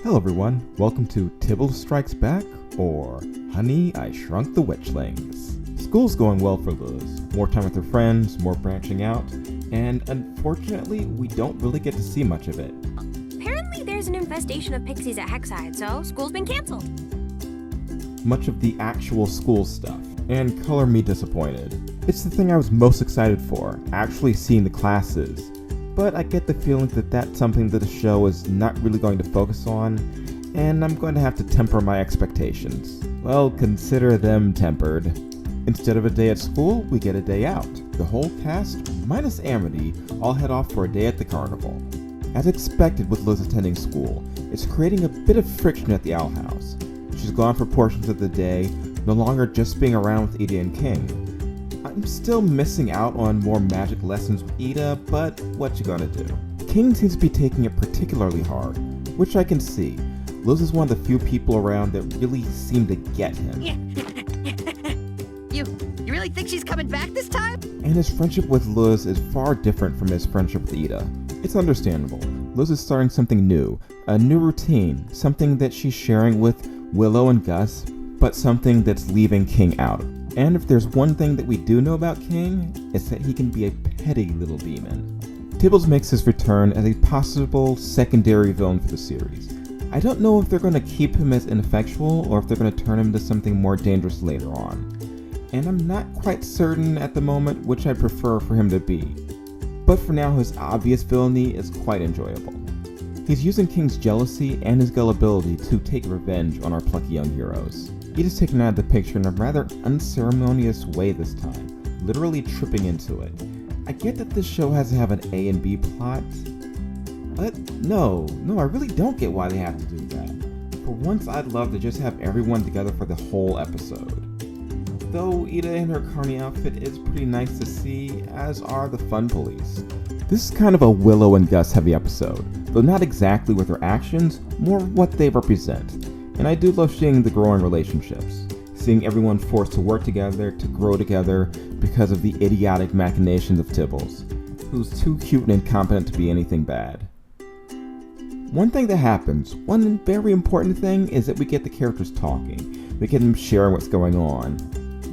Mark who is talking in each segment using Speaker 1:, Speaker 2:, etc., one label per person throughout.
Speaker 1: Hello everyone, welcome to Tibble Strikes Back, or Honey, I Shrunk the Witchlings. School's going well for Liz. More time with her friends, more branching out, and unfortunately, we don't really get to see much of it.
Speaker 2: Apparently there's an infestation of pixies at Hexside, so school's been canceled.
Speaker 1: Much of the actual school stuff, and color me disappointed. It's the thing I was most excited for, actually seeing the classes. But I get the feeling that that's something that the show is not really going to focus on, and I'm going to have to temper my expectations. Well, consider them tempered. Instead of a day at school, we get a day out. The whole cast, minus Amity, all head off for a day at the carnival. As expected with Liz attending school, it's creating a bit of friction at the Owl House. She's gone for portions of the day, no longer just being around with Ida and King. I'm still missing out on more magic lessons with Ida, but what you gonna do? King seems to be taking it particularly hard, which I can see. Liz is one of the few people around that really seem to get him.
Speaker 3: You really think she's coming back this time?
Speaker 1: And his friendship with Liz is far different from his friendship with Ida. It's understandable. Liz is starting something new, a new routine, something that she's sharing with Willow and Gus, but something that's leaving King out. And if there's one thing that we do know about King, it's that he can be a petty little demon. Tibbles makes his return as a possible secondary villain for the series. I don't know if they're going to keep him as ineffectual or if they're going to turn him into something more dangerous later on. And I'm not quite certain at the moment which I prefer for him to be. But for now, his obvious villainy is quite enjoyable. He's using King's jealousy and his gullibility to take revenge on our plucky young heroes. Ida's taken out of the picture in a rather unceremonious way this time, literally tripping into it. I get that this show has to have an A and B plot, but no, I really don't get why they have to do that. For once, I'd love to just have everyone together for the whole episode. Though Ida in her carny outfit is pretty nice to see, as are the fun police. This is kind of a Willow and Gus heavy episode, though not exactly with their actions, more what they represent. And I do love seeing the growing relationships, seeing everyone forced to work together, to grow together, because of the idiotic machinations of Tibbles, who's too cute and incompetent to be anything bad. One thing that happens, one very important thing, is that we get the characters talking. We get them sharing what's going on,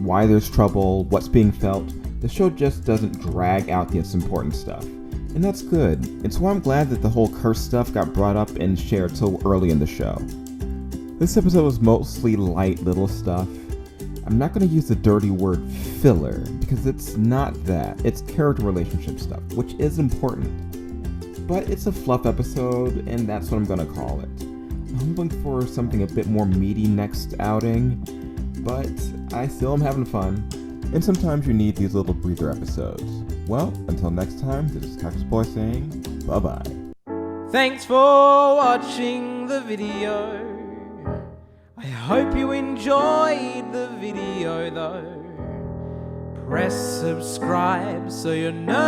Speaker 1: why there's trouble, what's being felt. The show just doesn't drag out the important stuff. And that's good. It's why I'm glad that the whole curse stuff got brought up and shared so early in the show. This episode was mostly light little stuff. I'm not going to use the dirty word filler, because it's not that. It's character relationship stuff, which is important. But it's a fluff episode, and that's what I'm going to call it. I'm hoping for something a bit more meaty next outing, but I still am having fun. And sometimes you need these little breather episodes. Well, until next time, this is Cactus Boy saying bye-bye.
Speaker 4: Thanks for watching the video. I hope you enjoyed the video though. Press subscribe so you're notified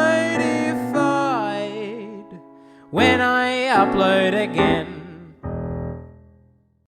Speaker 4: when I upload again.